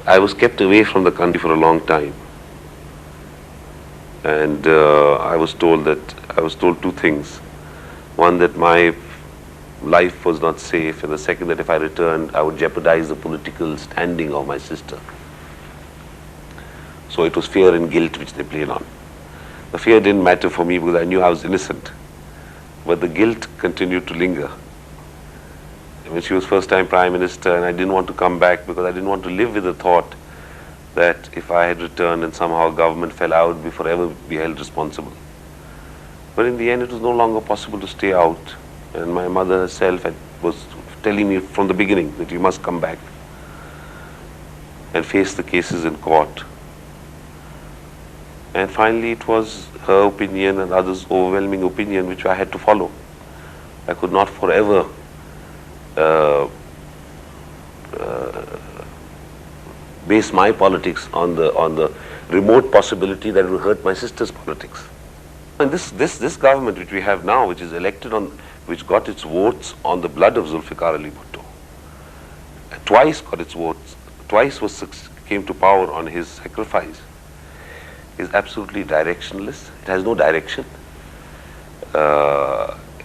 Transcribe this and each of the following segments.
I was kept away from the country for a long time, and I was told two things. One, that my life was not safe, and the second, that if I returned, I would jeopardize the political standing of my sister. So it was fear and guilt which they played on. The fear didn't matter for me because I knew I was innocent, but the guilt continued to linger. When she was first-time Prime Minister, and I didn't want to come back because I didn't want to live with the thought that if I had returned and somehow government fell out, we forever be held responsible. But in the end, it was no longer possible to stay out, and my mother herself was telling me from the beginning that you must come back and face the cases in court. And finally, it was her opinion and others' overwhelming opinion which I had to follow. I could not forever base my politics on the remote possibility that it will hurt my sister's politics. And this government which we have now, which is elected on, which got its votes on the blood of Zulfikar Ali Bhutto, twice got its votes, twice came to power on his sacrifice, is absolutely directionless. It has no direction.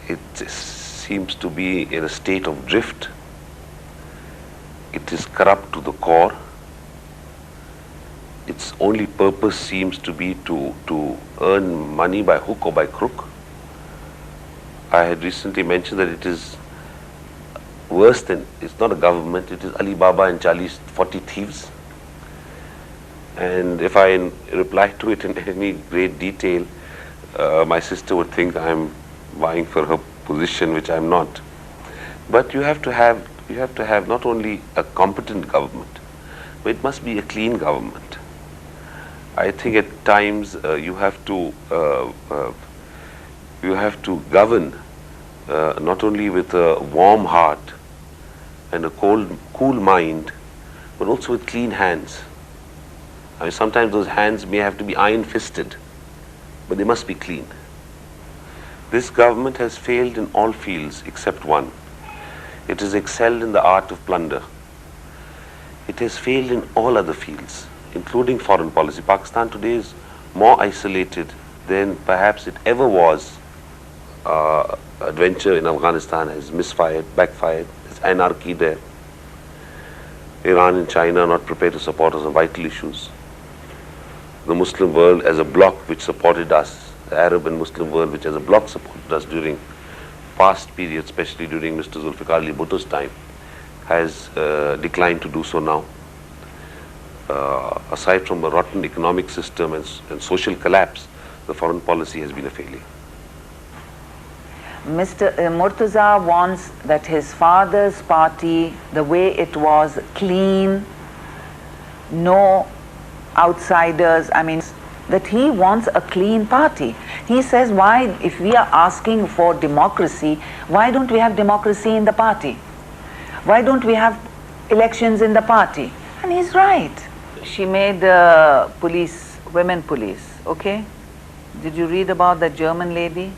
It seems to be in a state of drift. It is corrupt to the core. Its only purpose seems to be to earn money by hook or by crook. I had recently mentioned that it is worse than, it's not a government, it is Ali Baba and 40 thieves. And if I reply to it in any great detail, my sister would think I'm vying for her position, which I'm not. But you have to have not only a competent government, but it must be a clean government. I think at times you have to govern not only with a warm heart and a cool mind, but also with clean hands. I mean, sometimes those hands may have to be iron-fisted, but they must be clean. This government has failed in all fields except one. It has excelled in the art of plunder. It has failed in all other fields, including foreign policy. Pakistan today is more isolated than perhaps it ever was. Adventure in Afghanistan has misfired, backfired. There's anarchy there. Iran and China are not prepared to support us on vital issues. The Muslim world as a bloc which supported us, the Arab and Muslim world which as a bloc supported us during past periods, especially during Mr. Zulfikar Ali Bhutto's time, has declined to do so now. Aside from a rotten economic system and social collapse, the foreign policy has been a failure. Mr. Murtuza wants that his father's party, the way it was, clean, no outsiders, I mean, that he wants a clean party. He says, why, if we are asking for democracy, why don't we have democracy in the party? Why don't we have elections in the party? And he's right. She made police, women police, okay? Did you read about that German lady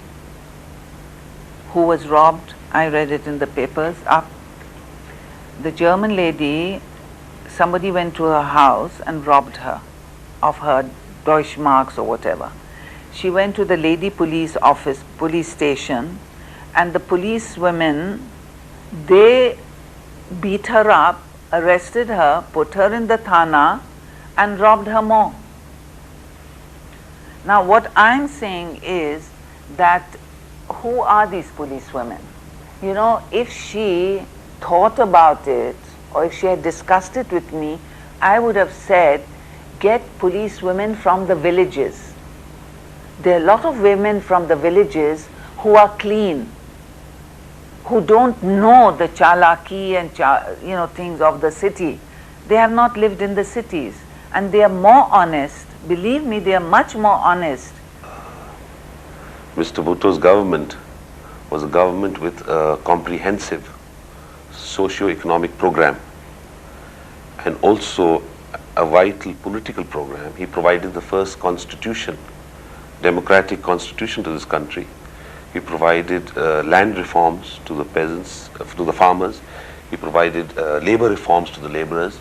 who was robbed? I read it in the papers. The German lady, somebody went to her house and robbed her of her Deutschmarks or whatever. She went to the lady police office, police station, and the police women, they beat her up, arrested her, put her in the thana, and robbed her more. Now what I'm saying is that who are these police women? You know, if she thought about it, or if she had discussed it with me, I would have said, get police women from the villages. There are a lot of women from the villages who are clean, who don't know the chalaki and things of the city. They have not lived in the cities, and they are more honest. Believe me, they are much more honest. Mr. Bhutto's government was a government with a comprehensive socio-economic program and also a vital political program. He provided the first constitution, democratic constitution to this country. He provided land reforms to the peasants, to the farmers. He provided labor reforms to the laborers.